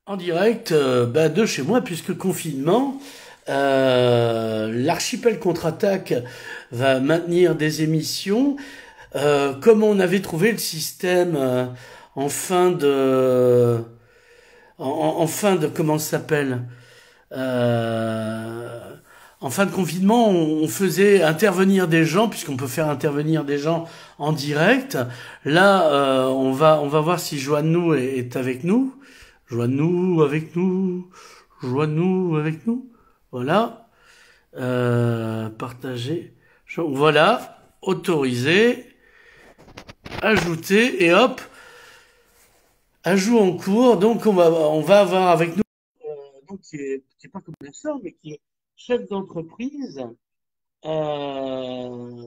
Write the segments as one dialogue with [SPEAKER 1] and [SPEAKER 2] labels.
[SPEAKER 1] En direct de chez moi, puisque confinement, l'Archipel contre-attaque va maintenir des émissions. Comme on avait trouvé le système en fin de, en fin de, comment ça s'appelle, euh, en fin de confinement, on faisait intervenir des gens, puisqu'on peut faire intervenir des gens en direct. Là, on va voir si Joanne est avec nous. Joanne-nous avec nous. Joanne-nous avec nous. Voilà. Partager. Voilà. Autoriser. Ajouter. Et hop. Ajout en cours. Donc, on va avoir avec nous, donc, qui est pas commerçant, mais qui est chef d'entreprise, euh,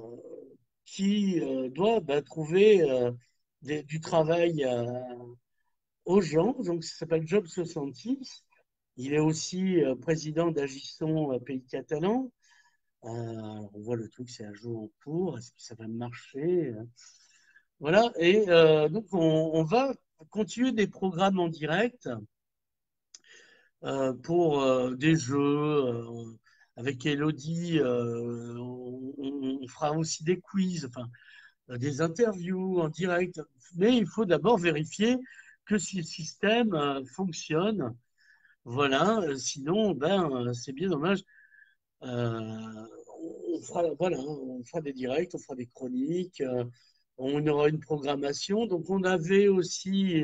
[SPEAKER 1] qui doit trouver du travail aux gens. Donc, ça s'appelle Job 66. Il est aussi président d'Agisson Pays Catalan. On voit le truc, c'est un jeu en cours. Est-ce que ça va marcher? Voilà. Et donc, on va continuer des programmes en direct pour des jeux. Avec Elodie, on fera aussi des quiz, enfin, des interviews en direct. Mais il faut d'abord vérifier que ce système fonctionne. Voilà, sinon, c'est bien dommage. On fera, voilà, on fera des directs, on fera des chroniques, on aura une programmation. Donc, on avait aussi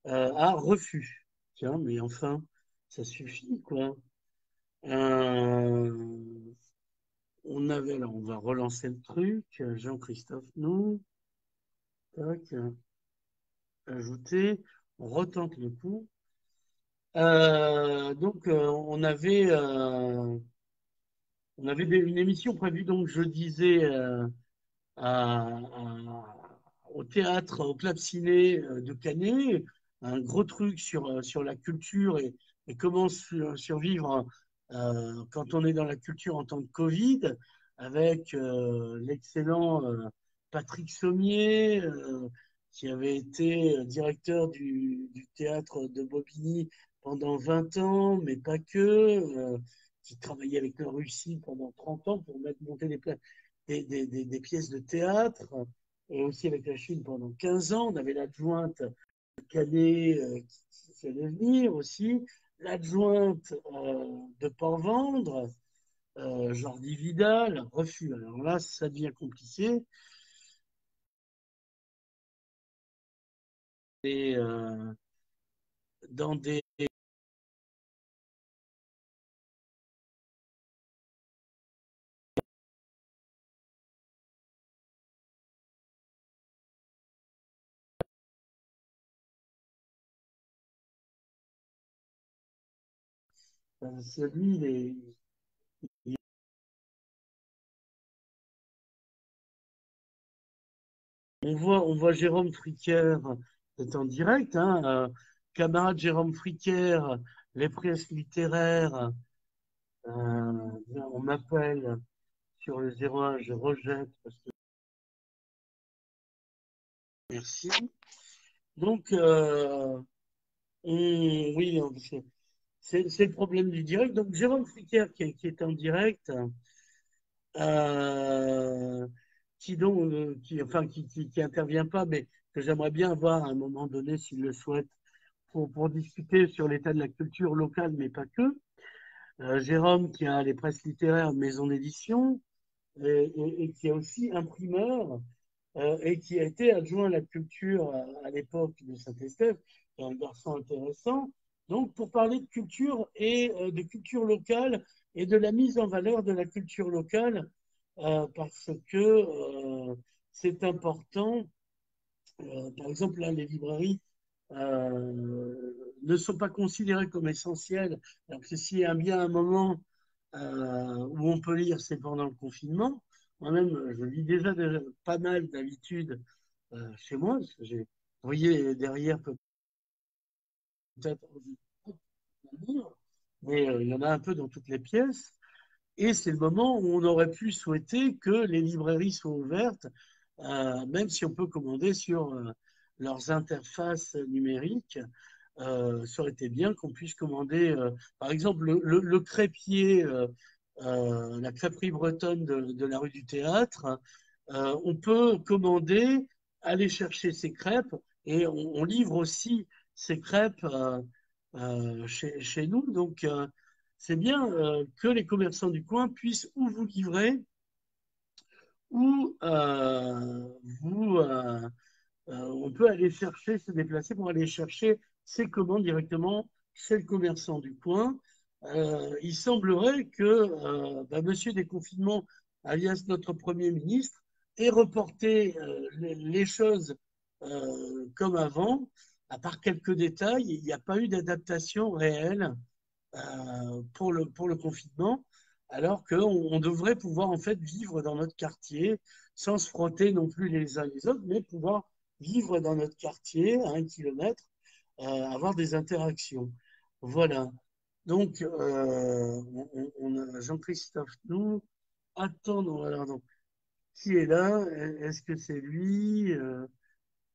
[SPEAKER 1] un refus. Tiens, mais enfin, ça suffit, quoi. Euh, on avait, là, on va relancer le truc. Jean-Christophe, nous, tac, ajouter, on retente le coup. Donc, on avait une émission prévue, donc je disais, au théâtre, au Club Ciné de Canet, un gros truc sur la culture et comment survivre quand on est dans la culture en temps de Covid, avec l'excellent Patrick Sommier, qui avait été directeur du théâtre de Bobigny pendant 20 ans, mais pas que, qui travaillait avec la Russie pendant 30 ans pour monter des pièces de théâtre, et aussi avec la Chine pendant 15 ans. On avait l'adjointe Cadet qui allait venir aussi, l'adjointe de Port-Vendre, Jordi Vidal, refus. Alors là, ça devient compliqué. Et dans des celui, on voit Jérôme Fricker est en direct, hein, camarade Jérôme Fricker, les presses littéraires, on m'appelle sur le 01, je rejette parce que merci. Donc, oui, c'est le problème du direct. Donc, Jérôme Fricker qui est en direct, euh, enfin, qui intervient pas, mais que j'aimerais bien voir à un moment donné, s'il le souhaite, pour discuter sur l'état de la culture locale, mais pas que. Jérôme qui a les presses littéraires Maison d'édition et qui est aussi imprimeur et qui a été adjoint à la culture à l'époque de Saint-Estèphe, qui est un garçon intéressant. Donc, pour parler de culture et de culture locale et de la mise en valeur de la culture locale, parce que c'est important. Par exemple, là, les librairies ne sont pas considérées comme essentielles. Alors que s'il y a bien un moment où on peut lire, c'est pendant le confinement. Moi-même, je lis déjà pas mal d'habitude chez moi, parce que vous voyez derrière peut-être un livre, mais il y en a un peu dans toutes les pièces. Et c'est le moment où on aurait pu souhaiter que les librairies soient ouvertes, même si on peut commander sur leurs interfaces numériques. ça aurait été bien qu'on puisse commander, par exemple, le crêpier, la crêperie bretonne de la rue du Théâtre. On peut commander, aller chercher ses crêpes et on livre aussi ces crêpes chez nous. Donc, c'est bien que les commerçants du coin puissent ou vous livrer ou vous, on peut aller chercher, se déplacer pour aller chercher ses commandes directement chez le commerçant du coin. Il semblerait que Monsieur Déconfinement, alias notre Premier ministre, ait reporté les choses comme avant. À part quelques détails, il n'y a pas eu d'adaptation réelle pour le confinement, alors qu'on devrait pouvoir en fait vivre dans notre quartier sans se frotter non plus les uns les autres, mais pouvoir vivre dans notre quartier à 1 kilomètre, avoir des interactions. Voilà. Donc, on a Jean-Christophe nous. Attends, alors, donc, qui est là? Est-ce que c'est lui?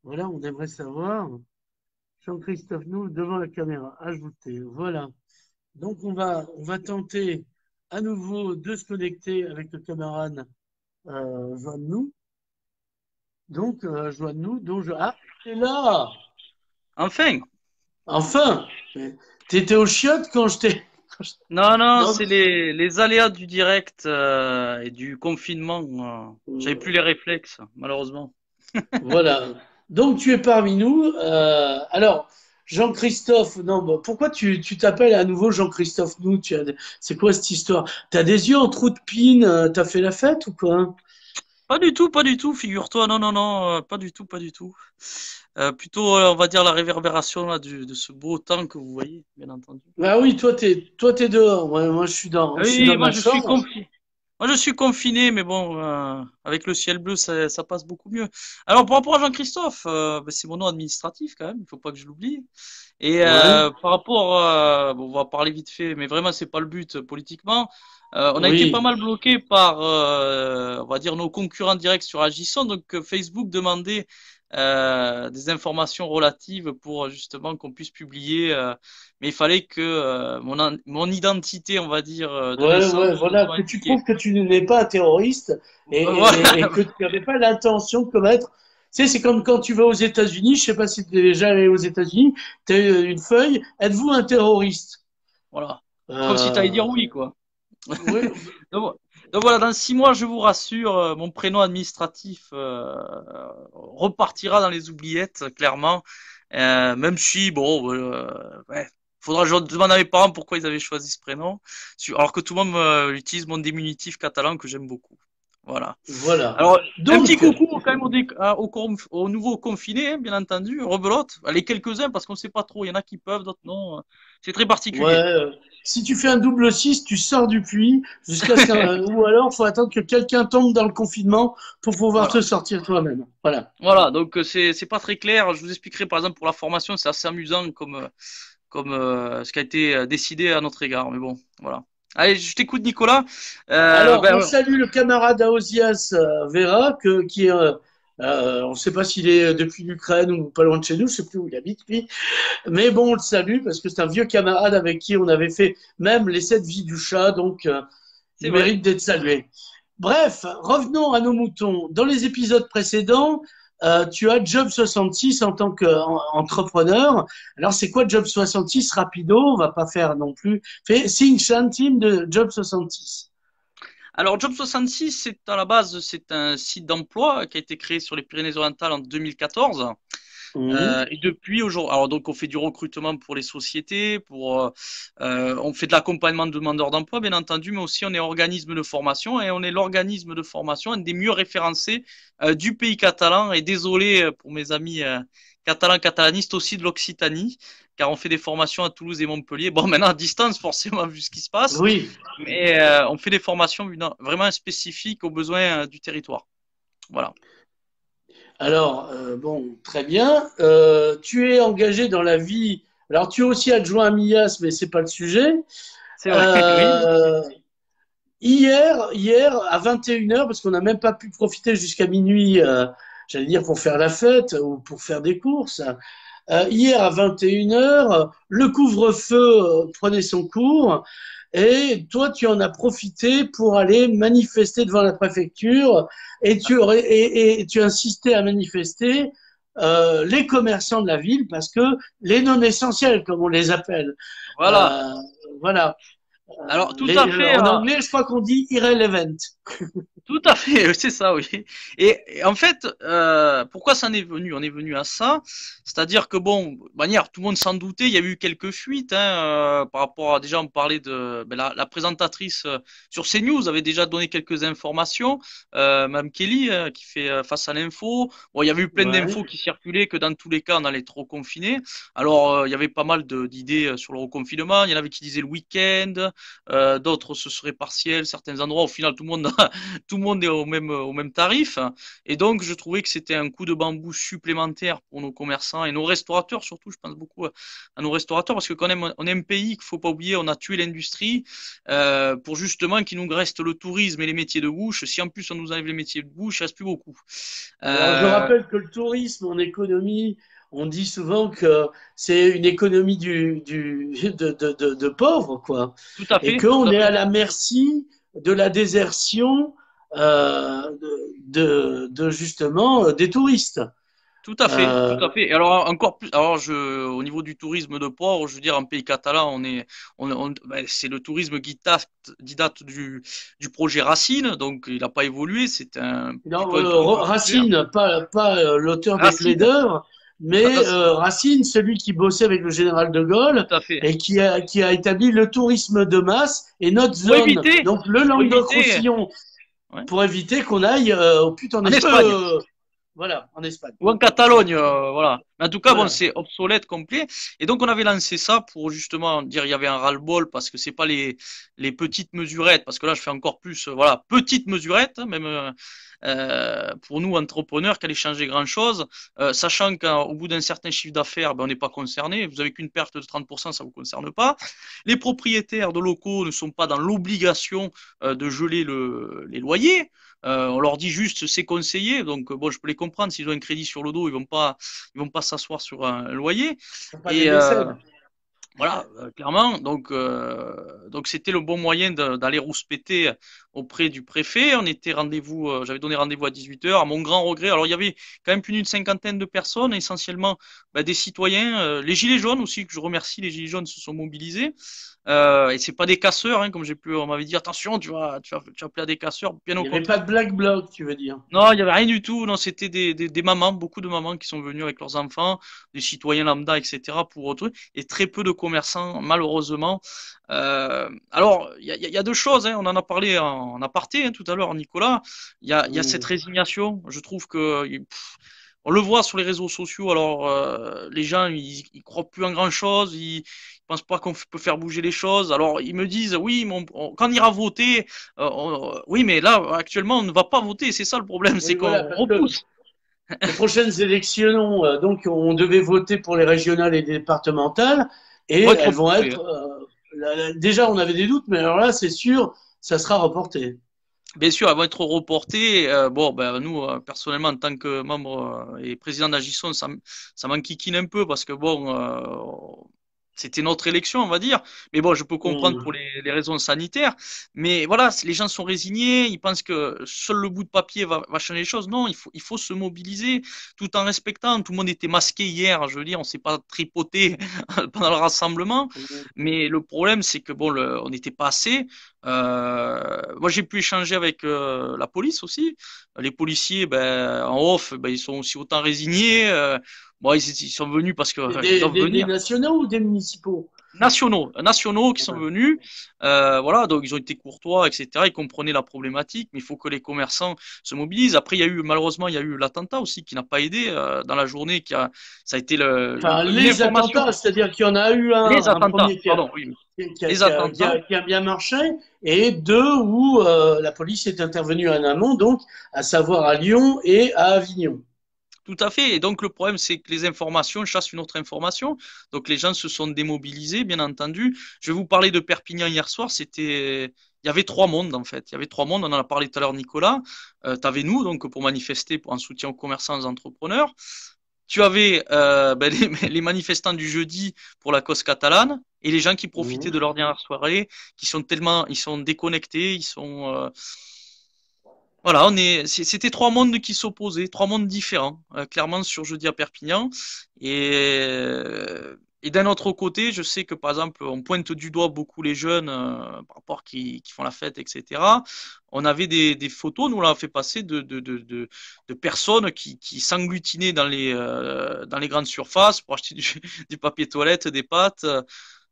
[SPEAKER 1] Voilà, on aimerait savoir. Jean-Christophe nous devant la caméra. Ajouter. Voilà. Donc, on va tenter à nouveau de se connecter avec le camarade Joanne-nous. Donc, Joanne-nous. Ah, t'es là!
[SPEAKER 2] Enfin,
[SPEAKER 1] Enfin! T'étais au chiottes quand je t'ai.
[SPEAKER 2] non, non,
[SPEAKER 1] Non.
[SPEAKER 2] c'est les aléas du direct et du confinement. J'avais plus les réflexes, malheureusement.
[SPEAKER 1] Voilà. Donc, tu es parmi nous. Alors, Jean-Christophe, non, bah, pourquoi tu t'appelles à nouveau Jean-Christophe nous? C'est quoi cette histoire? T'as des yeux en trou de pine, t'as fait la fête ou quoi?
[SPEAKER 2] Pas du tout, figure-toi. Non, non, non, pas du tout, pas du tout. Plutôt, on va dire la réverbération là, de ce beau temps que vous voyez, bien entendu.
[SPEAKER 1] Ah oui, toi t'es dehors. Moi,
[SPEAKER 2] Ah
[SPEAKER 1] je suis dans
[SPEAKER 2] oui,
[SPEAKER 1] ma chambre.
[SPEAKER 2] moi, je suis confiné, mais bon, avec le ciel bleu, ça passe beaucoup mieux. Alors, par rapport à Jean-Christophe, ben, c'est mon nom administratif quand même, il faut pas que je l'oublie. Et
[SPEAKER 1] Ouais.
[SPEAKER 2] par rapport, bon, on va parler vite fait, mais vraiment, c'est pas le but politiquement. On a été pas
[SPEAKER 1] Oui.
[SPEAKER 2] mal bloqué par, on va dire, nos concurrents directs sur Agisson. Donc, Facebook demandait des informations relatives pour justement qu'on puisse publier. Mais il fallait que mon identité, on va dire, de
[SPEAKER 1] Ouais,
[SPEAKER 2] naissance
[SPEAKER 1] ouais, voilà,
[SPEAKER 2] soit
[SPEAKER 1] que tu
[SPEAKER 2] indiquée.
[SPEAKER 1] prouves que tu n'es pas un terroriste
[SPEAKER 2] Voilà,
[SPEAKER 1] et que tu n'avais pas l'intention de commettre. Tu sais, c'est comme quand tu vas aux États-Unis, je sais pas si tu es déjà allé aux États-Unis, tu as une feuille, êtes-vous un terroriste?
[SPEAKER 2] voilà. Comme si tu allais dire
[SPEAKER 1] Euh,
[SPEAKER 2] oui, quoi.
[SPEAKER 1] oui,
[SPEAKER 2] Donc, donc voilà, dans 6 mois, je vous rassure, mon prénom administratif repartira dans les oubliettes, clairement. Même si, bon, ouais, faudra que je demande à mes parents pourquoi ils avaient choisi ce prénom, alors que tout le monde utilise mon diminutif catalan que j'aime beaucoup. Voilà.
[SPEAKER 1] voilà.
[SPEAKER 2] Alors, un petit
[SPEAKER 1] Donc,
[SPEAKER 2] coucou quand même aux nouveaux confinés, hein, bien entendu, rebelote. Allez, quelques-uns parce qu'on ne sait pas trop. Il y en a qui peuvent, d'autres non. C'est très
[SPEAKER 1] ouais,
[SPEAKER 2] particulier.
[SPEAKER 1] si tu fais un double 6, tu sors du puits jusqu'à ce qu'un, ou alors faut attendre que quelqu'un tombe dans le confinement pour pouvoir te
[SPEAKER 2] Voilà.
[SPEAKER 1] sortir toi-même. Voilà.
[SPEAKER 2] Voilà, donc c'est pas très clair. Je vous expliquerai par exemple pour la formation, c'est assez amusant comme ce qui a été décidé à notre égard. Mais bon, voilà. Allez, je t'écoute Nicolas.
[SPEAKER 1] Alors, on
[SPEAKER 2] Ben,
[SPEAKER 1] salue le camarade Aosias Vera, qui est, on ne sait pas s'il est depuis l'Ukraine ou pas loin de chez nous, je ne sais plus où il habite, lui. Mais bon, on le salue parce que c'est un vieux camarade avec qui on avait fait même les 7 vies du chat, donc
[SPEAKER 2] c'est
[SPEAKER 1] il
[SPEAKER 2] vrai.
[SPEAKER 1] mérite d'être salué. Bref, revenons à nos moutons. Dans les épisodes précédents, tu as Job 66 en tant qu'entrepreneur. Alors, c'est quoi Job 66? Rapido, on va pas faire non plus. Fais Think Team de Job 66.
[SPEAKER 2] Alors Job 66, c'est à la base c'est un site d'emploi qui a été créé sur les Pyrénées-Orientales en 2014.
[SPEAKER 1] Mhm.
[SPEAKER 2] Et depuis aujourd'hui, alors donc on fait du recrutement pour les sociétés, on fait de l'accompagnement de demandeurs d'emploi bien entendu, mais aussi on est organisme de formation et on est l'organisme de formation un des mieux référencés du pays catalan. Et désolé pour mes amis catalans catalanistes aussi de l'Occitanie, car on fait des formations à Toulouse et Montpellier. Bon maintenant à distance forcément vu ce qui se passe,
[SPEAKER 1] Oui.
[SPEAKER 2] mais on fait des formations vraiment spécifiques aux besoins du territoire. Voilà.
[SPEAKER 1] Alors, bon, très bien. Tu es engagé dans la vie. Alors, tu es aussi adjoint à MIAS, mais c'est pas le sujet.
[SPEAKER 2] C'est vrai, oui.
[SPEAKER 1] Euh, hier, à 21 h, parce qu'on n'a même pas pu profiter jusqu'à minuit, j'allais dire pour faire la fête ou pour faire des courses, hier à 21h, le couvre-feu prenait son cours et toi, tu en as profité pour aller manifester devant la préfecture et tu insistais à manifester les commerçants de la ville parce que les non essentiels, comme on les appelle,
[SPEAKER 2] Voilà.
[SPEAKER 1] euh, voilà.
[SPEAKER 2] Alors, tout à fait.
[SPEAKER 1] En anglais, je crois qu'on dit irrelevant.
[SPEAKER 2] Tout à fait, c'est ça, oui. Et en fait, pourquoi ça en est venu? On est venu à ça, c'est-à-dire que bon, de manière, tout le monde s'en doutait, il y a eu quelques fuites par rapport à déjà on parlait de la présentatrice sur CNews avait déjà donné quelques informations, Mme Kelly qui fait face à l'info. Bon, il y avait eu plein
[SPEAKER 1] Ouais,
[SPEAKER 2] d'infos qui circulaient que dans tous les cas on allait être reconfiné. Alors il y avait pas mal d'idées sur le reconfinement. Il y en avait qui disaient le week-end, d'autres ce serait partiel, certains endroits. Au final, tout le monde est au même tarif. Et donc, je trouvais que c'était un coup de bambou supplémentaire pour nos commerçants et nos restaurateurs, surtout. Je pense beaucoup à nos restaurateurs parce que quand même, on est un pays qu'il faut pas oublier, on a tué l'industrie pour justement qu'il nous reste le tourisme et les métiers de bouche. Si en plus on nous enlève les métiers de bouche, il reste plus beaucoup.
[SPEAKER 1] alors, je
[SPEAKER 2] Euh,
[SPEAKER 1] rappelle que le tourisme en économie, on dit souvent que c'est une économie de pauvres, quoi.
[SPEAKER 2] Tout à
[SPEAKER 1] Et
[SPEAKER 2] fait, tout
[SPEAKER 1] qu'on
[SPEAKER 2] à
[SPEAKER 1] est à
[SPEAKER 2] fait.
[SPEAKER 1] la merci de la désertion justement des touristes.
[SPEAKER 2] Tout à fait, tout
[SPEAKER 1] Euh,
[SPEAKER 2] à fait. Et alors encore plus, alors au niveau du tourisme de port, je veux dire en pays catalan, c'est le tourisme qui date du projet Racine, donc il n'a pas évolué. C'est
[SPEAKER 1] non,
[SPEAKER 2] plutôt un tourisme populaire.
[SPEAKER 1] Racine, pas l'auteur des
[SPEAKER 2] Racine,
[SPEAKER 1] plaideurs, mais
[SPEAKER 2] Racine,
[SPEAKER 1] Racine, celui qui bossait avec le général de
[SPEAKER 2] tout
[SPEAKER 1] Gaulle
[SPEAKER 2] à fait.
[SPEAKER 1] et qui a établi le tourisme de masse et notre
[SPEAKER 2] Pour
[SPEAKER 1] zone,
[SPEAKER 2] éviter,
[SPEAKER 1] donc le
[SPEAKER 2] pour éviter,
[SPEAKER 1] Languedoc-Roussillon,
[SPEAKER 2] ouais,
[SPEAKER 1] pour éviter qu'on aille au pute
[SPEAKER 2] en Espagne.
[SPEAKER 1] voilà, en Espagne.
[SPEAKER 2] Ou en Catalogne, voilà. Mais en tout cas, bon,
[SPEAKER 1] Voilà.
[SPEAKER 2] c'est obsolète complet. Et donc, on avait lancé ça pour justement dire il y avait un ras-le-bol parce que c'est pas les petites mesurettes, parce que là, je fais encore plus, voilà, petites mesurettes, hein, même pour nous entrepreneurs, qu'elle ait changé grand-chose, sachant qu'au bout d'un certain chiffre d'affaires, ben, on n'est pas concerné. Vous avez qu'une perte de 30%, ça vous concerne pas. Les propriétaires de locaux ne sont pas dans l'obligation de geler les loyers. On leur dit juste c'est conseillé, donc bon, je peux les comprendre s'ils ont un crédit sur le dos, ils vont pas s'asseoir sur un loyer.
[SPEAKER 1] C'est pas des
[SPEAKER 2] Et
[SPEAKER 1] mécènes.
[SPEAKER 2] voilà, clairement. Donc c'était le bon moyen d'aller rouspéter auprès du préfet. On était rendez-vous, j'avais donné rendez-vous à 18 heures. À mon grand regret, alors il y avait quand même plus d'une cinquantaine de personnes, essentiellement des citoyens, les gilets jaunes aussi, que je remercie. Les gilets jaunes se sont mobilisés. Et c'est pas des casseurs, hein, comme on m'avait dit, attention, tu vas appeler à des casseurs. Bien
[SPEAKER 1] Il
[SPEAKER 2] au
[SPEAKER 1] n'y avait pas
[SPEAKER 2] contraire.
[SPEAKER 1] de black bloc, tu veux dire.
[SPEAKER 2] Non, il y avait rien du tout. Non, c'était des mamans, beaucoup de mamans qui sont venues avec leurs enfants, des citoyens lambda, etc. pour autrui, et très peu de commerçants, malheureusement. Alors, il y a deux choses. Hein, on en a parlé en aparté hein, tout à l'heure, Nicolas. Il y a cette
[SPEAKER 1] Mmh.
[SPEAKER 2] résignation. Je trouve que on le voit sur les réseaux sociaux. Alors, les gens, ils croient plus en grand-chose. Ils pensent pas qu'on peut faire bouger les choses. Alors, ils me disent, oui, mais quand on ira voter, oui, mais là, actuellement, on ne va pas voter. C'est ça le problème, c'est
[SPEAKER 1] Oui, voilà,
[SPEAKER 2] qu'on
[SPEAKER 1] parce que
[SPEAKER 2] repousse.
[SPEAKER 1] les prochaines élections, donc on devait voter pour les régionales et départementales, et
[SPEAKER 2] Va être
[SPEAKER 1] elles vont
[SPEAKER 2] repoussé.
[SPEAKER 1] être. Déjà, on avait des doutes, mais alors là, c'est sûr, ça sera reporté.
[SPEAKER 2] Bien sûr, elles vont être reportées. Bon, ben, nous, personnellement, en tant que membre et président d'Agisson, ça m'enquiquine un peu parce que bon, c'était notre élection, on va dire. Mais bon, je peux comprendre pour
[SPEAKER 1] Mmh.
[SPEAKER 2] les raisons sanitaires. Mais voilà, les gens sont résignés. Ils pensent que seul le bout de papier va changer les choses. Non, il faut se mobiliser tout en respectant. Tout le monde était masqué hier. Je veux dire, on s'est pas tripoté pendant le rassemblement. Mais le problème, c'est que bon, on n'était pas assez. Moi, j'ai pu échanger avec la police aussi. Les policiers, ben, en off, ben, ils sont aussi autant résignés. Bon, ils sont venus parce que ils doivent
[SPEAKER 1] Des
[SPEAKER 2] venir.
[SPEAKER 1] nationaux ou des municipaux?
[SPEAKER 2] Nationaux qui sont
[SPEAKER 1] Ouais.
[SPEAKER 2] venus. Voilà, donc ils ont été courtois, etc. Ils comprenaient la problématique, mais il faut que les commerçants se mobilisent. Après, malheureusement, il y a eu l'attentat aussi qui n'a pas aidé dans la journée. Ça a été
[SPEAKER 1] Enfin,
[SPEAKER 2] une
[SPEAKER 1] les
[SPEAKER 2] information.
[SPEAKER 1] attentats, c'est-à-dire qu'il y en a eu
[SPEAKER 2] Les
[SPEAKER 1] un
[SPEAKER 2] attentats,
[SPEAKER 1] premier
[SPEAKER 2] pardon, oui, les attentats.
[SPEAKER 1] qui a bien marché, et deux où la police est intervenue en amont, donc à savoir à Lyon et à Avignon.
[SPEAKER 2] Tout à fait. Et donc, le problème, c'est que les informations chassent une autre information. Donc, les gens se sont démobilisés, bien entendu. Je vais vous parler de Perpignan hier soir. Il y avait trois mondes, en fait. Il y avait trois mondes. On en a parlé tout à l'heure, Nicolas. Tu avais nous, donc, pour manifester en soutien aux commerçants, aux entrepreneurs. tu avais les manifestants du jeudi pour la cause catalane et les gens qui profitaient de
[SPEAKER 1] Mhm.
[SPEAKER 2] leur dernière soirée, qui sont tellement, ils sont déconnectés, voilà, c'était trois mondes qui s'opposaient, trois mondes différents, clairement sur jeudi à Perpignan. Et d'un autre côté, je sais que par exemple, on pointe du doigt beaucoup les jeunes par rapport qui font la fête, etc. On avait des photos, nous on l'a fait passer de personnes qui s'agglutinaient dans les grandes surfaces pour acheter du papier toilette, des pâtes.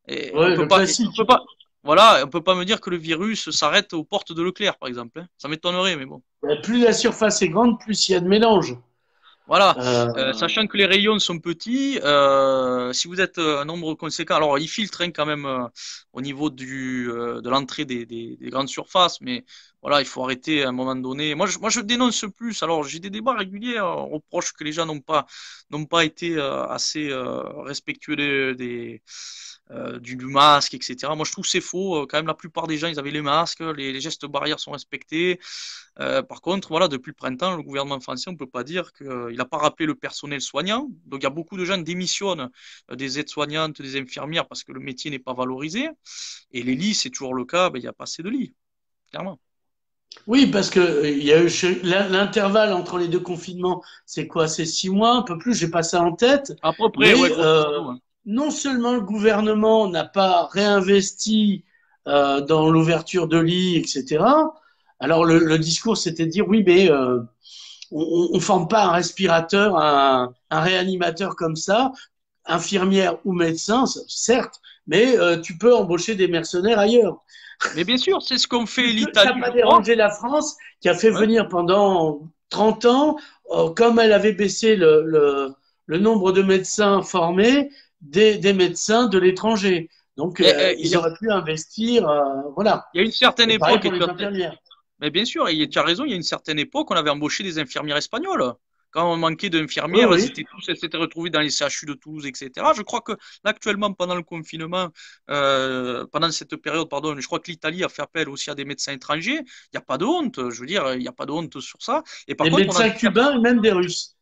[SPEAKER 2] Et
[SPEAKER 1] Ouais, le
[SPEAKER 2] on
[SPEAKER 1] classique.
[SPEAKER 2] peut pas, voilà, on peut pas me dire que le virus s'arrête aux portes de Leclerc, par exemple, hein. Ça m'étonnerait, mais bon.
[SPEAKER 1] Plus la surface est grande, plus il y a de mélange.
[SPEAKER 2] Voilà,
[SPEAKER 1] Euh,
[SPEAKER 2] sachant que les rayons sont petits, si vous êtes un nombre conséquent, alors ils filtrent hein, quand même au niveau de l'entrée des grandes surfaces, mais voilà, il faut arrêter à un moment donné. Moi, je dénonce plus. Alors, j'ai des débats réguliers, on reproche que les gens n'ont pas été assez respectueux du masque, etc. Moi, je trouve que c'est faux. Quand même, la plupart des gens, ils avaient les masques, les gestes barrières sont respectés. Par contre, voilà, depuis le printemps, le gouvernement français, on ne peut pas dire qu'il n'a pas rappelé le personnel soignant. Donc, il y a beaucoup de gens qui démissionnent des aides-soignantes, des infirmières, parce que le métier n'est pas valorisé. Et les lits, c'est toujours le cas, ben, il n'y a pas assez de lits, clairement.
[SPEAKER 1] oui, parce que il y a eu l'intervalle entre les deux confinements, c'est quoi? C'est 6 mois, un peu plus, j'ai pas ça en tête.
[SPEAKER 2] À peu près, ouais,
[SPEAKER 1] Mais
[SPEAKER 2] grosso modo, hein.
[SPEAKER 1] non seulement le gouvernement n'a pas réinvesti dans l'ouverture de lits, etc. Alors le discours, c'était de dire oui, mais on forme pas un respirateur, un réanimateur comme ça, infirmière ou médecin, certes, mais tu peux embaucher des mercenaires ailleurs.
[SPEAKER 2] Mais bien sûr, c'est ce qu'ont fait
[SPEAKER 1] Puisque ça n'a
[SPEAKER 2] l'Italie,
[SPEAKER 1] pas
[SPEAKER 2] je crois.
[SPEAKER 1] dérangé la France, qui a fait
[SPEAKER 2] Ouais.
[SPEAKER 1] venir pendant 30 ans, comme elle avait baissé le nombre de médecins formés, des médecins de l'étranger. Donc,
[SPEAKER 2] Mais
[SPEAKER 1] ils auraient pu investir, voilà.
[SPEAKER 2] il y a une certaine
[SPEAKER 1] Et pareil
[SPEAKER 2] époque,
[SPEAKER 1] pour
[SPEAKER 2] et
[SPEAKER 1] les infirmières.
[SPEAKER 2] mais bien sûr, et tu as raison, il y a une certaine époque, on avait embauché des infirmières espagnoles. Quand on manquait
[SPEAKER 1] Oui,
[SPEAKER 2] d'infirmières,
[SPEAKER 1] oui.
[SPEAKER 2] elles s'étaient retrouvées dans les CHU de Toulouse, etc. Je crois que là, actuellement, pendant le confinement, pendant cette période, pardon, je crois que l'Italie a fait appel aussi à des médecins étrangers. Il n'y a pas de honte, je veux dire, il n'y a pas de honte sur ça. Et par
[SPEAKER 1] Des
[SPEAKER 2] contre, on a
[SPEAKER 1] médecins
[SPEAKER 2] des
[SPEAKER 1] cubains et même des Russes.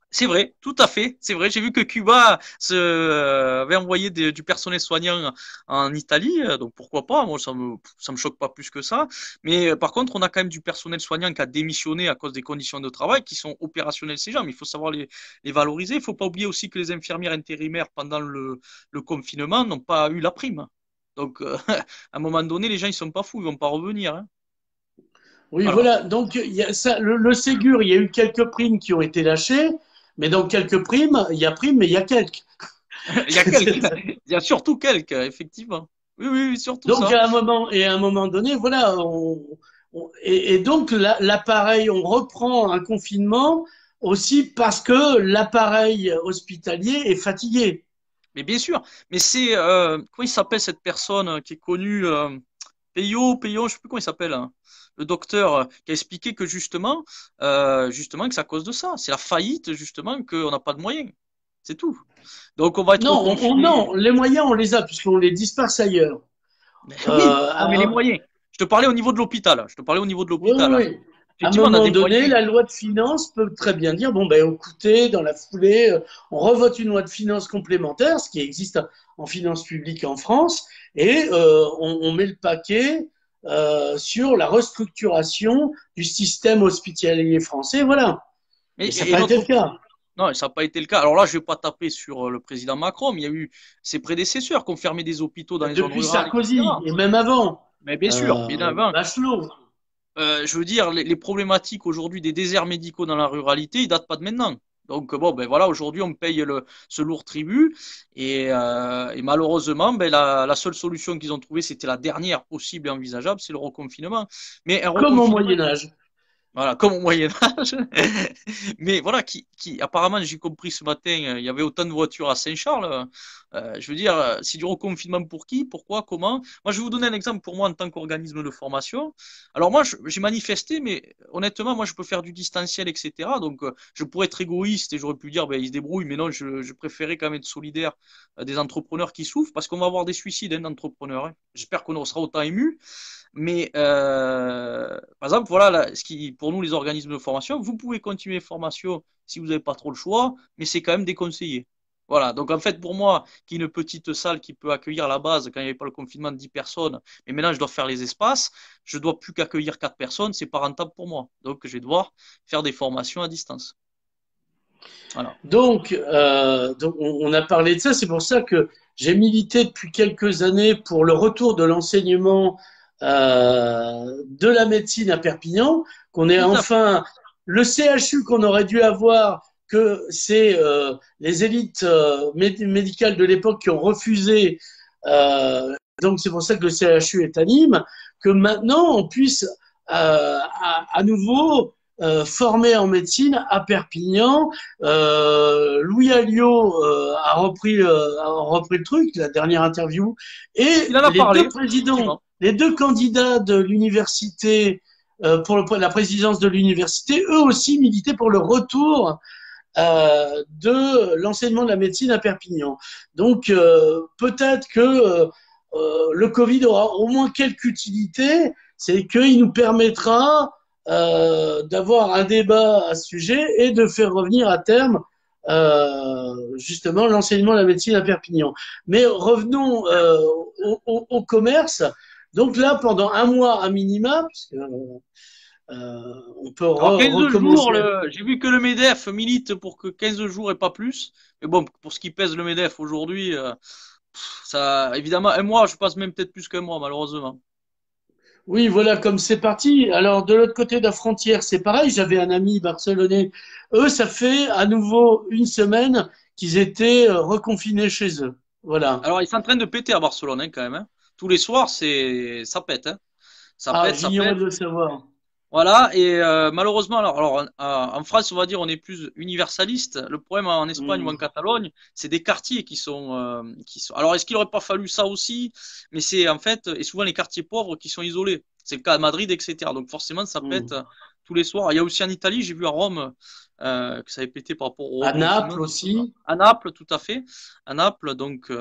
[SPEAKER 2] c'est vrai, tout à fait. C'est vrai. J'ai vu que Cuba avait envoyé du personnel soignant en Italie, donc pourquoi pas. Moi, ça me choque pas plus que ça. Mais par contre, on a quand même du personnel soignant qui a démissionné à cause des conditions de travail, qui sont opérationnels ces gens. Mais il faut savoir les valoriser. Il faut pas oublier aussi que les infirmières intérimaires pendant le confinement n'ont pas eu la prime. Donc, à un moment donné, les gens ils sont pas fous, ils vont pas revenir, hein.
[SPEAKER 1] Oui,
[SPEAKER 2] Voilà.
[SPEAKER 1] voilà. Donc, il y a ça, le Ségur, il y a eu quelques primes qui ont été lâchées, mais dans quelques primes, il y a primes, mais il y a quelques.
[SPEAKER 2] Il y a quelques, il y a surtout quelques, effectivement. Oui, oui, oui, surtout
[SPEAKER 1] Donc,
[SPEAKER 2] ça.
[SPEAKER 1] à un moment donné, voilà, et donc l'appareil, on reprend un confinement aussi parce que l'appareil hospitalier est fatigué.
[SPEAKER 2] Mais bien sûr, mais c'est comment il s'appelle cette personne qui est connue Peyo, je sais plus comment il s'appelle, hein, le docteur qui a expliqué que justement que c'est à cause de ça, c'est la faillite justement qu'on n'a pas de moyens, c'est tout. Donc on va être
[SPEAKER 1] Non,
[SPEAKER 2] confiné.
[SPEAKER 1] non, les moyens, on les a puisqu'on les disperse ailleurs.
[SPEAKER 2] Mais oui,
[SPEAKER 1] Euh,
[SPEAKER 2] non mais les
[SPEAKER 1] à,
[SPEAKER 2] moyens. Je te parlais au niveau de l'hôpital. Je te parlais au niveau de
[SPEAKER 1] oui, oui,
[SPEAKER 2] l'hôpital, hein.
[SPEAKER 1] oui. À un
[SPEAKER 2] Effectivement, on a
[SPEAKER 1] moment
[SPEAKER 2] des
[SPEAKER 1] donné,
[SPEAKER 2] moyens.
[SPEAKER 1] la loi de finances peut très bien dire, bon, ben, écoutez, dans la foulée, on revote une loi de finances complémentaire, ce qui existe en finances publiques en France, et on met le paquet sur la restructuration du système hospitalier français, voilà.
[SPEAKER 2] Mais
[SPEAKER 1] Et ça n'a
[SPEAKER 2] et
[SPEAKER 1] pas été
[SPEAKER 2] notre
[SPEAKER 1] le cas.
[SPEAKER 2] non, ça n'a pas été le cas. Alors là, je vais pas taper sur le président Macron, mais il y a eu ses prédécesseurs qui ont fermé des hôpitaux dans les zones
[SPEAKER 1] Depuis
[SPEAKER 2] rurales,
[SPEAKER 1] Sarkozy,
[SPEAKER 2] etc.
[SPEAKER 1] et même avant,
[SPEAKER 2] Mais bien sûr, bien avant.
[SPEAKER 1] Bachelot.
[SPEAKER 2] Je veux dire, les problématiques aujourd'hui des déserts médicaux dans la ruralité, ils datent pas de maintenant. Donc bon, ben voilà, aujourd'hui on paye ce lourd tribut et malheureusement, ben la seule solution qu'ils ont trouvée, c'était la dernière possible et envisageable, c'est le reconfinement. Mais un
[SPEAKER 1] Comme au
[SPEAKER 2] reconfinement,
[SPEAKER 1] Moyen Âge.
[SPEAKER 2] voilà, comme au Moyen Âge. Mais voilà, apparemment, j'ai compris ce matin, il y avait autant de voitures à Saint-Charles. Je veux dire, c'est du reconfinement pour qui? Pourquoi? Comment? Moi, je vais vous donner un exemple pour moi en tant qu'organisme de formation. Alors moi, j'ai manifesté, mais honnêtement, moi, je peux faire du distanciel, etc. Donc, je pourrais être égoïste et j'aurais pu dire, ben, ils se débrouillent, mais non, je préférais quand même être solidaire des entrepreneurs qui souffrent parce qu'on va avoir des suicides hein, d'entrepreneurs, hein. J'espère qu'on sera autant émus. Mais par exemple, voilà, pour nous, les organismes de formation, vous pouvez continuer les formations si vous n'avez pas trop le choix, mais c'est quand même déconseillé. Voilà, donc en fait, pour moi, qui est une petite salle qui peut accueillir à la base, quand il n'y avait pas le confinement, de 10 personnes, mais maintenant je dois faire les espaces, je ne dois plus qu'accueillir 4 personnes, c'est pas rentable pour moi. Donc je vais devoir faire des formations à distance. Voilà.
[SPEAKER 1] Donc on a parlé de ça, c'est pour ça que j'ai milité depuis quelques années pour le retour de l'enseignement de la médecine à Perpignan, qu'on ait
[SPEAKER 2] Tout à fait.
[SPEAKER 1] enfin le CHU qu'on aurait dû avoir, que c'est les élites médicales de l'époque qui ont refusé. Donc c'est pour ça que le CHU est à Nîmes, que maintenant on puisse à nouveau formé en médecine à Perpignan. Louis Alliot a repris le truc, la dernière interview, et
[SPEAKER 2] Il en a parlé, effectivement.
[SPEAKER 1] les deux candidats de l'université pour la présidence de l'université, eux aussi militaient pour le retour de l'enseignement de la médecine à Perpignan. Donc peut-être que le Covid aura au moins quelque utilité, c'est qu'il nous permettra d'avoir un débat à ce sujet et de faire revenir à terme justement l'enseignement de la médecine à Perpignan. Mais revenons au commerce. Donc là, pendant un mois à minima, puisque on peut
[SPEAKER 2] Alors 15 jours,
[SPEAKER 1] recommencer.
[SPEAKER 2] j'ai vu que le MEDEF milite pour que 15 jours et pas plus. Mais bon, pour ce qui pèse le MEDEF aujourd'hui, ça, évidemment, un mois, je passe même peut-être plus qu'un mois, malheureusement.
[SPEAKER 1] Oui, voilà, comme c'est parti. Alors, de l'autre côté de la frontière, c'est pareil. J'avais un ami barcelonais. Eux, ça fait à nouveau une semaine qu'ils étaient reconfinés chez eux. Voilà.
[SPEAKER 2] Alors, ils sont en train de péter à Barcelone, hein, quand même, hein. Tous les soirs, ça pète, hein. Ça
[SPEAKER 1] Ah,
[SPEAKER 2] pète, ça
[SPEAKER 1] j'ignorais
[SPEAKER 2] pète.
[SPEAKER 1] de le savoir.
[SPEAKER 2] Voilà, et malheureusement, en France, on va dire, on est plus universaliste. Le problème en Espagne ou en
[SPEAKER 1] Hmm.
[SPEAKER 2] Catalogne, c'est des quartiers qui sont. Alors, est-ce qu'il n'aurait pas fallu ça aussi? Mais c'est en fait, et souvent les quartiers pauvres qui sont isolés. C'est le cas à Madrid, etc. Donc forcément, ça pète
[SPEAKER 1] Hmm.
[SPEAKER 2] tous les soirs. Il y a aussi en Italie, j'ai vu à Rome que ça avait pété par rapport au
[SPEAKER 1] À
[SPEAKER 2] reconfinement.
[SPEAKER 1] Naples aussi.
[SPEAKER 2] À Naples, tout à fait. À Naples, donc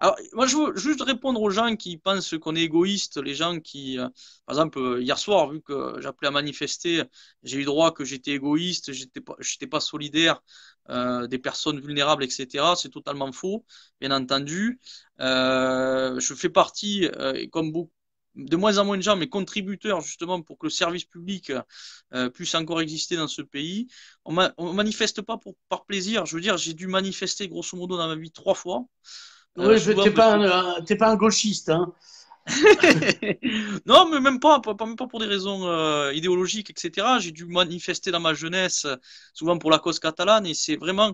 [SPEAKER 2] alors, moi, je veux juste répondre aux gens qui pensent qu'on est égoïste, les gens qui, par exemple, hier soir, vu que j'appelais à manifester, j'ai eu droit que j'étais égoïste, j'étais pas solidaire des personnes vulnérables, etc. C'est totalement faux, bien entendu. Je fais partie, comme beaucoup, de moins en moins de gens, mais contributeurs justement pour que le service public puisse encore exister dans ce pays. On manifeste pas par plaisir. Je veux dire, j'ai dû manifester grosso modo dans ma vie 3 fois.
[SPEAKER 1] Oui,
[SPEAKER 2] Souvent parce que
[SPEAKER 1] t'es pas un gauchiste, hein.
[SPEAKER 2] non, mais même pas pour des raisons idéologiques, etc. J'ai dû manifester dans ma jeunesse, souvent pour la cause catalane, et c'est vraiment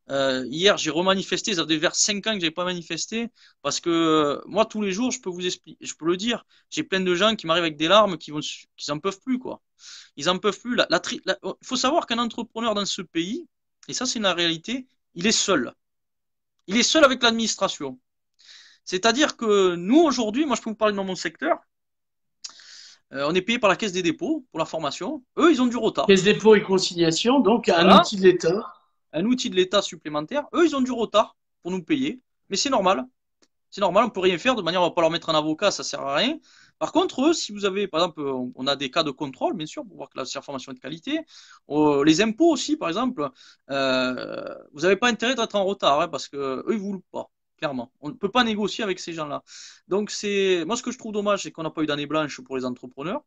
[SPEAKER 2] hier j'ai remanifesté. Ça faisait vers 5 ans que j'avais pas manifesté parce que moi tous les jours, je peux vous expliquer, je peux le dire, j'ai plein de gens qui m'arrivent avec des larmes, qui en peuvent plus quoi. Ils en peuvent plus. Il faut savoir qu'un entrepreneur dans ce pays, et ça c'est une réalité, il est seul. Il est seul avec l'administration. C'est-à-dire que nous, aujourd'hui, moi je peux vous parler dans mon secteur, on est payé par la Caisse des dépôts pour la formation. Eux, ils ont du retard.
[SPEAKER 1] Caisse dépôt et consignation, donc un
[SPEAKER 2] Voilà,
[SPEAKER 1] outil de l'État.
[SPEAKER 2] un outil de l'État supplémentaire. Eux, ils ont du retard pour nous payer. Mais c'est normal. C'est normal, on peut rien faire. De manière, on va pas leur mettre un avocat, ça sert à rien. Par contre, eux, si vous avez, par exemple, on a des cas de contrôle, bien sûr, pour voir que la formation est de qualité. Les impôts aussi, par exemple, vous n'avez pas intérêt d'être en retard, hein, parce que eux, ils vous loupent pas. Clairement. On ne peut pas négocier avec ces gens-là. Donc, moi, ce que je trouve dommage, c'est qu'on n'a pas eu d'année blanche pour les entrepreneurs.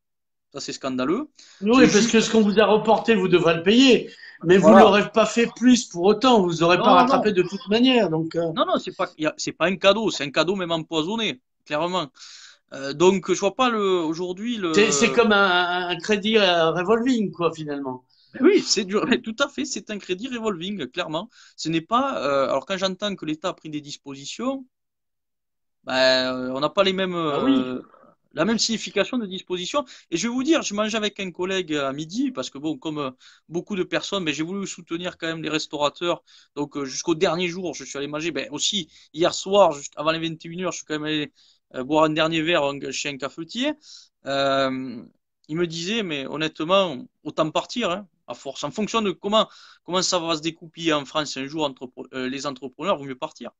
[SPEAKER 2] Ça, c'est scandaleux.
[SPEAKER 1] Oui,
[SPEAKER 2] J'ai
[SPEAKER 1] parce que
[SPEAKER 2] juste,
[SPEAKER 1] ce qu'on vous a reporté, vous devrez le payer. Mais vous
[SPEAKER 2] voilà.
[SPEAKER 1] l'aurez pas fait plus pour autant. Vous aurez pas
[SPEAKER 2] Non,
[SPEAKER 1] rattrapé
[SPEAKER 2] non.
[SPEAKER 1] de toute manière. Donc,
[SPEAKER 2] Non, non, c'est pas un cadeau. C'est un cadeau même empoisonné, clairement. Donc, je vois pas aujourd'hui
[SPEAKER 1] c'est
[SPEAKER 2] le.
[SPEAKER 1] comme un crédit revolving, quoi, finalement.
[SPEAKER 2] Oui, c'est dur. Tout à fait. C'est un crédit revolving, clairement. Ce n'est pas. Alors, quand j'entends que l'État a pris des dispositions, ben, on n'a pas
[SPEAKER 1] Ah oui.
[SPEAKER 2] la même signification de disposition. Et je vais vous dire, je mangeais avec un collègue à midi, parce que bon, comme beaucoup de personnes, mais j'ai voulu soutenir quand même les restaurateurs. Donc jusqu'au dernier jour, je suis allé manger. Ben, aussi, hier soir, juste avant les 21h, je suis quand même allé boire un dernier verre chez un cafetier. Euh, il me disait, mais honnêtement, autant partir, hein, à force. En fonction de comment ça va se découpiller en France un jour entre les entrepreneurs, vaut mieux partir.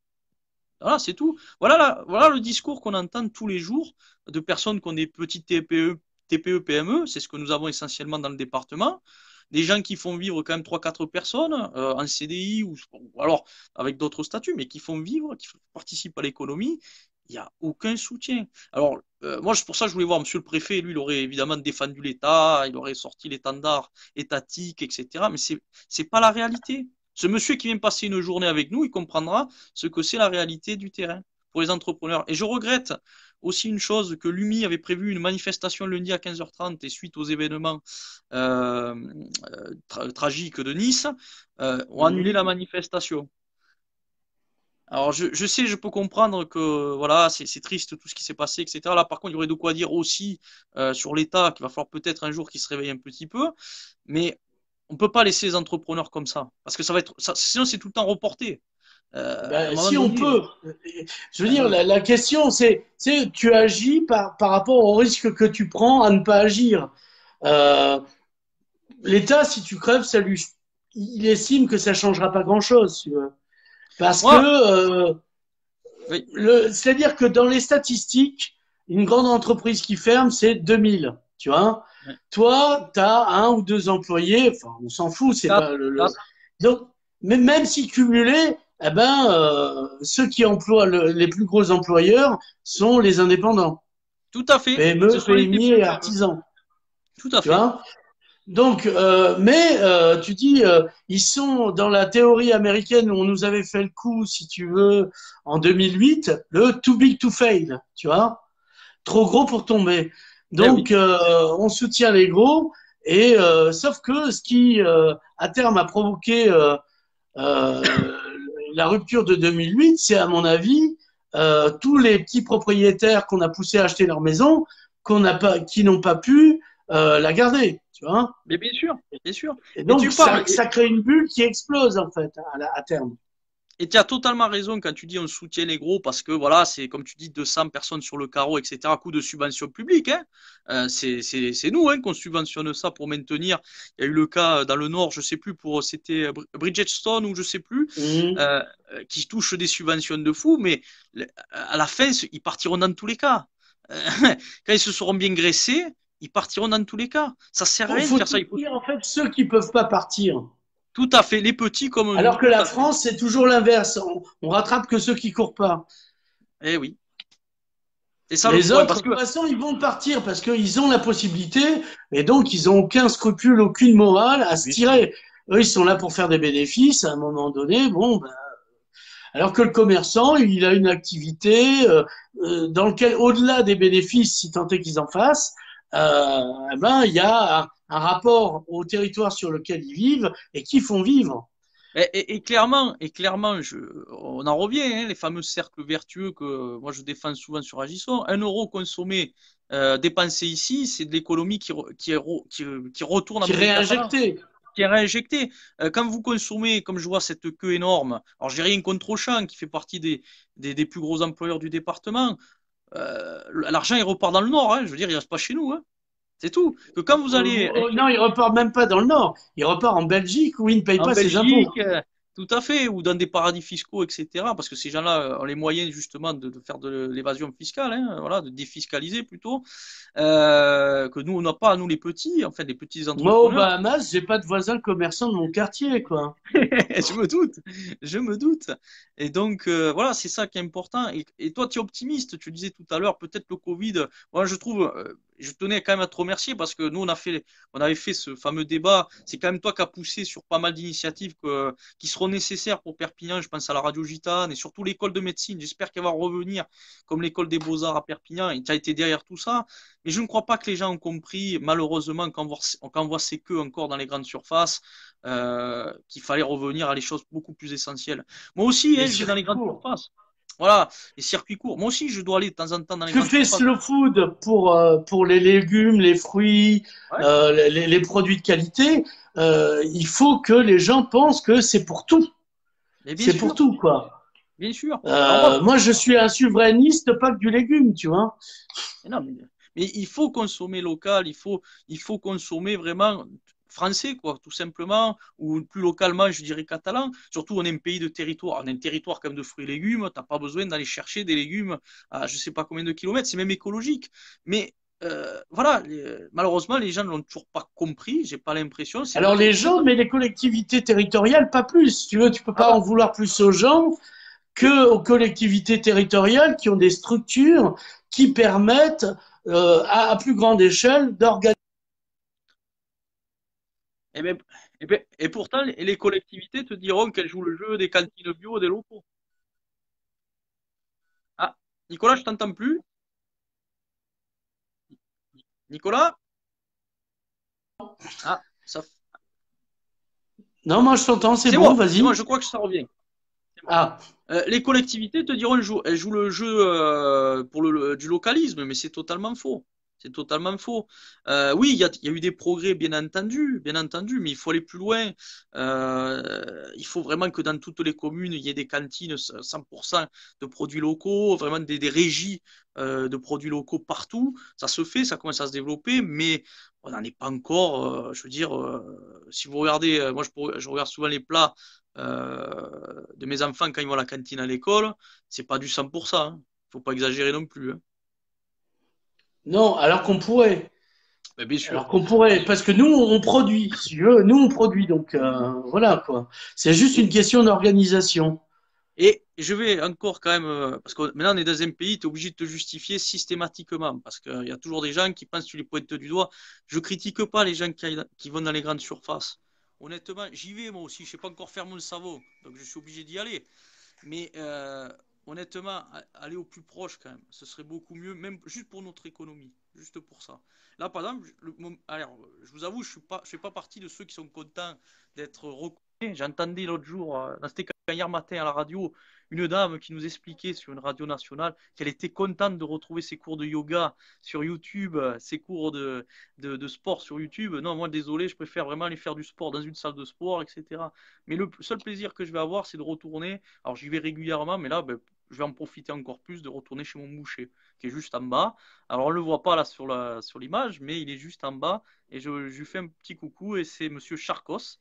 [SPEAKER 2] Voilà, c'est tout. Voilà le discours qu'on entend tous les jours de personnes qui ont des petites TPE, TPE, PME, c'est ce que nous avons essentiellement dans le département. Des gens qui font vivre quand même trois quatre personnes en CDI ou alors avec d'autres statuts, mais qui font vivre, qui participent à l'économie, il n'y a aucun soutien. Alors, moi, c'est pour ça que je voulais voir Monsieur le Préfet. Lui, il aurait évidemment défendu l'État, il aurait sorti l'étendard étatique, etc. Mais c'est pas la réalité. Ce monsieur qui vient passer une journée avec nous, il comprendra ce que c'est la réalité du terrain pour les entrepreneurs. Et je regrette aussi une chose, que l'UMI avait prévu une manifestation lundi à 15h30 et suite aux événements euh, tragiques de Nice, ont annulé la manifestation. Alors je sais, je peux comprendre que voilà, c'est triste tout ce qui s'est passé, etc. Là, par contre, il y aurait de quoi dire aussi sur l'État, qu'il va falloir peut-être un jour qu'il se réveille un petit peu, mais on peut pas laisser les entrepreneurs comme ça, parce que ça va être, sinon c'est tout le temps reporté. À un
[SPEAKER 1] Ben,
[SPEAKER 2] moment
[SPEAKER 1] si on
[SPEAKER 2] donné,
[SPEAKER 1] peut. Je veux
[SPEAKER 2] ben
[SPEAKER 1] dire,
[SPEAKER 2] oui.
[SPEAKER 1] la question, c'est tu agis par rapport au risque que tu prends à ne pas agir. Euh, L'État, si tu crèves, il estime que ça changera pas grand-chose, si tu veux. Parce que
[SPEAKER 2] Moi, oui,
[SPEAKER 1] c'est-à-dire que dans les statistiques, une grande entreprise qui ferme, c'est 2000, tu vois.
[SPEAKER 2] ouais.
[SPEAKER 1] Toi, tu as un ou deux employés, enfin, on s'en fout, c'est
[SPEAKER 2] Quatre,
[SPEAKER 1] pas
[SPEAKER 2] quatre.
[SPEAKER 1] Donc, mais même si cumulé, eh ben, ceux qui emploient les plus gros employeurs sont les indépendants,
[SPEAKER 2] Tout à fait. Ce
[SPEAKER 1] PME,
[SPEAKER 2] sont les
[SPEAKER 1] PMI et
[SPEAKER 2] TPE-PME.
[SPEAKER 1] artisans,
[SPEAKER 2] Tout à
[SPEAKER 1] tu
[SPEAKER 2] fait.
[SPEAKER 1] vois. Donc, tu dis, ils sont dans la théorie américaine où on nous avait fait le coup, si tu veux, en 2008, le too big to fail, tu vois, trop gros pour tomber.
[SPEAKER 2] Eh oui.
[SPEAKER 1] Donc, on soutient les gros, et sauf que ce qui, à terme, a provoqué euh, la rupture de 2008, c'est à mon avis tous les petits propriétaires qu'on a poussé à acheter leur maison, qui n'ont pas pu la garder, tu vois.
[SPEAKER 2] Mais bien sûr, bien sûr.
[SPEAKER 1] Et
[SPEAKER 2] Et
[SPEAKER 1] donc,
[SPEAKER 2] tu parles,
[SPEAKER 1] ça crée une bulle qui explose, en fait, à terme.
[SPEAKER 2] et tu as totalement raison quand tu dis on soutient les gros parce que voilà, c'est comme tu dis 200 personnes sur le carreau, etc. à coup de subventions publiques. Hein. C'est nous hein, qu'on subventionne ça pour maintenir. Il y a eu le cas dans le Nord, je sais plus, c'était Bridgestone ou je sais plus,
[SPEAKER 1] Mmh.
[SPEAKER 2] euh, qui touche des subventions de fou, mais à la fin, ils partiront dans tous les cas. Quand ils se seront bien graissés, ils partiront dans tous les cas. Ça sert à
[SPEAKER 1] Il
[SPEAKER 2] rien de
[SPEAKER 1] faut
[SPEAKER 2] faire ça. Il faut
[SPEAKER 1] soutenir, en fait, ceux qui peuvent pas partir.
[SPEAKER 2] tout à fait les petits comme nous,
[SPEAKER 1] Alors que
[SPEAKER 2] tout
[SPEAKER 1] la
[SPEAKER 2] à fait.
[SPEAKER 1] France, c'est toujours l'inverse. On rattrape que ceux qui courent pas.
[SPEAKER 2] Eh oui. C'est ça le
[SPEAKER 1] Les
[SPEAKER 2] point.
[SPEAKER 1] autres,
[SPEAKER 2] Parce
[SPEAKER 1] de
[SPEAKER 2] que
[SPEAKER 1] toute façon, ils vont partir parce qu'ils ont la possibilité et donc ils ont aucun scrupule, aucune morale à se
[SPEAKER 2] bien sûr.
[SPEAKER 1] tirer. Eux, ils sont là pour faire des bénéfices à un moment donné. Bon, ben, alors que le commerçant, il a une activité dans laquelle, au-delà des bénéfices, si tant est qu'ils en fassent, eh ben, il y a un rapport au territoire sur lequel ils vivent et qui font vivre.
[SPEAKER 2] Et clairement, on en revient, hein, les fameux cercles vertueux que moi je défends souvent sur Agisson. 1 euro consommé, dépensé ici, c'est de l'économie qui retourne en
[SPEAKER 1] Qui
[SPEAKER 2] bon catalan,
[SPEAKER 1] réinjecté.
[SPEAKER 2] qui est réinjectée. Quand vous consommez, comme je vois cette queue énorme, alors j'ai rien contre Auchan, qui fait partie des plus gros employeurs du département, l'argent il repart dans le Nord, hein, je veux dire, il reste pas chez nous. Hein. C'est tout. Que quand vous allez
[SPEAKER 1] Non, il repart même pas dans le Nord. Il repart en Belgique où il ne paye
[SPEAKER 2] en
[SPEAKER 1] pas ses impôts.
[SPEAKER 2] Belgique, tout à fait, ou dans des paradis fiscaux, etc. Parce que ces gens-là ont les moyens justement de faire de l'évasion fiscale, hein, voilà, de défiscaliser plutôt, que nous on n'a pas, nous les petits, enfin les petits
[SPEAKER 1] Moi, aux
[SPEAKER 2] entrepreneurs.
[SPEAKER 1] Bahamas, j'ai pas de voisins commerçants de mon quartier, quoi.
[SPEAKER 2] Je me doute, je me doute. Et donc, voilà, c'est ça qui est important. Et toi, tu es optimiste, tu disais tout à l'heure, peut-être le Covid. Moi, je trouve, je tenais quand même à te remercier parce que nous, on avait fait ce fameux débat. C'est quand même toi qui as poussé sur pas mal d'initiatives qui seront nécessaires pour Perpignan. Je pense à la radio Gitane et surtout l'école de médecine. J'espère qu'elle va revenir comme l'école des beaux-arts à Perpignan. Et tu as été derrière tout ça. Mais je ne crois pas que les gens ont compris, malheureusement, quand on voit ces queues encore dans les grandes surfaces qu'il fallait revenir à les choses beaucoup plus essentielles. Moi aussi,
[SPEAKER 1] Les
[SPEAKER 2] hein, je vais dans les
[SPEAKER 1] circuits
[SPEAKER 2] grandes
[SPEAKER 1] courts.
[SPEAKER 2] surfaces. Voilà, les circuits courts. Moi aussi, je dois aller de temps en temps dans les
[SPEAKER 1] Que
[SPEAKER 2] grandes
[SPEAKER 1] fait
[SPEAKER 2] surfaces.
[SPEAKER 1] Slow Food pour les légumes, les fruits,
[SPEAKER 2] Ouais,
[SPEAKER 1] les produits de qualité? Il faut que les gens pensent que c'est pour tout.
[SPEAKER 2] mais bien
[SPEAKER 1] C'est pour
[SPEAKER 2] sûr,
[SPEAKER 1] tout, quoi.
[SPEAKER 2] bien sûr. Alors moi,
[SPEAKER 1] Moi, je suis un souverainiste, pas que du légume, tu vois.
[SPEAKER 2] non, mais il faut consommer local, il faut consommer vraiment français, quoi, tout simplement, ou plus localement, je dirais catalan. Surtout, on est un pays de territoire, on est un territoire comme de fruits et légumes, t'as pas besoin d'aller chercher des légumes à je sais pas combien de kilomètres, c'est même écologique. Mais voilà, malheureusement, les gens ne l'ont toujours pas compris. J'ai pas l'impression. C'est
[SPEAKER 1] Alors
[SPEAKER 2] vrai.
[SPEAKER 1] les gens, mais les collectivités territoriales, pas plus. Si tu veux, tu peux
[SPEAKER 2] Ah
[SPEAKER 1] pas en
[SPEAKER 2] bah,
[SPEAKER 1] vouloir plus aux gens que aux collectivités territoriales qui ont des structures qui permettent à plus grande échelle d'organiser.
[SPEAKER 2] et, ben, et pourtant, les collectivités te diront qu'elles jouent le jeu des cantines bio des locaux. Ah, Nicolas, je t'entends plus. Nicolas? Ah, ça.
[SPEAKER 1] Non, moi je t'entends, c'est
[SPEAKER 2] C'est
[SPEAKER 1] bon,
[SPEAKER 2] bon, c'est bon,
[SPEAKER 1] vas-y.
[SPEAKER 2] je crois que ça revient.
[SPEAKER 1] Ah,
[SPEAKER 2] Les collectivités te diront elles jouent le jeu pour du localisme, mais c'est totalement faux. C'est totalement faux. Oui, il y a eu des progrès, bien entendu, mais il faut aller plus loin. Il faut vraiment que dans toutes les communes, il y ait des cantines 100% de produits locaux, vraiment des régies de produits locaux partout. Ça se fait, ça commence à se développer, mais on n'en est pas encore. Je veux dire, si vous regardez, moi je regarde souvent les plats de mes enfants quand ils vont à la cantine à l'école, c'est pas du 100%. Hein. Faut pas exagérer non plus. Hein.
[SPEAKER 1] non, alors qu'on pourrait.
[SPEAKER 2] Mais bien sûr.
[SPEAKER 1] Alors qu'on pourrait, parce que nous, on produit, si tu veux, nous, on produit, donc voilà quoi. C'est juste une
[SPEAKER 2] Et,
[SPEAKER 1] question d'organisation.
[SPEAKER 2] et je vais encore quand même, parce que maintenant on est dans un pays, tu es obligé de te justifier systématiquement, parce qu'il y a toujours des gens qui pensent que tu les pointes du doigt. Je critique pas les gens qui vont dans les grandes surfaces. Honnêtement, j'y vais moi aussi, je sais pas encore faire mon savon, donc je suis obligé d'y aller. Mais honnêtement, aller au plus proche quand même, ce serait beaucoup mieux, même juste pour notre économie, juste pour ça. Là, par exemple, alors, je vous avoue, je fais pas partie de ceux qui sont contents d'être reconnus. J'entendais l'autre jour, c'était hier matin à la radio, une dame qui nous expliquait sur une radio nationale qu'elle était contente de retrouver ses cours de yoga sur YouTube, ses cours de sport sur YouTube. Non, moi, désolé, je préfère vraiment aller faire du sport dans une salle de sport, etc. Mais le seul plaisir que je vais avoir, c'est de retourner. Alors, j'y vais régulièrement, mais là, ben, je vais en profiter encore plus de retourner chez mon boucher, qui est juste en bas. Alors, on ne le voit pas là sur l'image, mais il est juste en bas. Et je lui fais un petit coucou, et c'est Monsieur Charcos.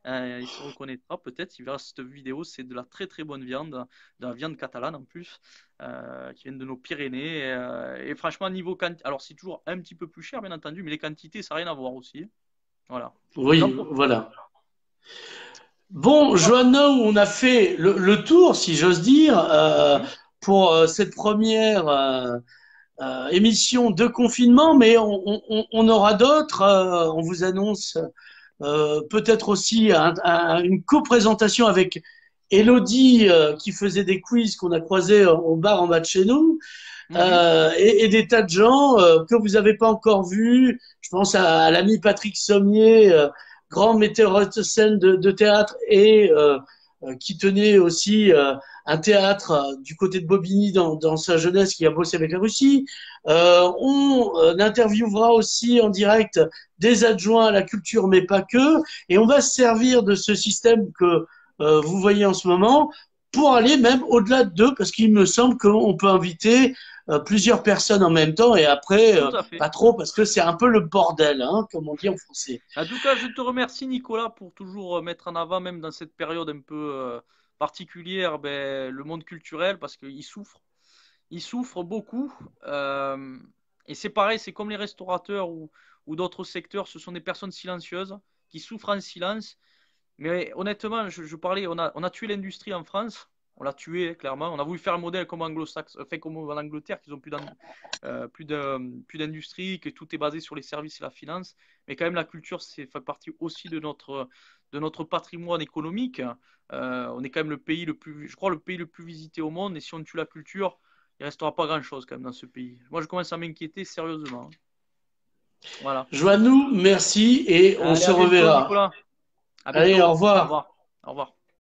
[SPEAKER 2] Il se reconnaîtra peut-être, il verra cette vidéo, c'est de la très très bonne viande, de la viande catalane en plus, qui vient de nos Pyrénées. Et franchement, niveau quantité, alors c'est toujours un petit peu plus cher, bien entendu, mais les quantités, ça n'a rien à voir aussi. Voilà. J'en
[SPEAKER 1] Oui,
[SPEAKER 2] profite.
[SPEAKER 1] voilà. Bon,
[SPEAKER 2] Voilà.
[SPEAKER 1] Joanna, on a fait le tour, si j'ose dire,
[SPEAKER 2] Mhm.
[SPEAKER 1] pour cette première émission de confinement, mais on aura d'autres. On vous annonce peut-être aussi une co-présentation avec Elodie qui faisait des quiz qu'on a croisés au bar en bas de chez nous,
[SPEAKER 2] Mhm.
[SPEAKER 1] et des tas de gens que vous n'avez pas encore vus. Je pense à l'ami Patrick Sommier, grand metteur de scène de théâtre et qui tenait aussi un théâtre du côté de Bobigny dans sa jeunesse, qui a bossé avec la Russie. On interviewera aussi en direct des adjoints à la culture, mais pas que. Et on va se servir de ce système que vous voyez en ce moment pour aller même au-delà de deux, parce qu'il me semble qu'on peut inviter plusieurs personnes en même temps et après,
[SPEAKER 2] Tout à fait.
[SPEAKER 1] pas trop, parce que c'est un peu le bordel, hein, comme on dit en français.
[SPEAKER 2] En tout cas, je te remercie, Nicolas, pour toujours mettre en avant, même dans cette période un peu particulière, ben, le monde culturel, parce qu'il souffre. Il souffre beaucoup. Et c'est pareil, c'est comme les restaurateurs ou d'autres secteurs, ce sont des personnes silencieuses qui souffrent en silence. Mais honnêtement, je parlais, on a tué l'industrie en France. On l'a tué, hein, clairement. On a voulu faire un modèle comme anglo-saxon, fait comme en Angleterre, qu'ils ont plus d'industrie, que tout est basé sur les services et la finance. Mais quand même, la culture, c'est fait partie aussi de notre patrimoine économique. On est quand même le pays le plus, je crois, le pays le plus visité au monde. Et si on tue la culture, il ne restera pas grand-chose quand même dans ce pays. Moi, je commence à m'inquiéter sérieusement. Voilà.
[SPEAKER 1] Joannou, merci et on
[SPEAKER 2] Allez,
[SPEAKER 1] se
[SPEAKER 2] à bientôt,
[SPEAKER 1] reverra.
[SPEAKER 2] Nicolas. À
[SPEAKER 1] Allez, au
[SPEAKER 2] bientôt. Au
[SPEAKER 1] revoir.
[SPEAKER 2] revoir. Au revoir.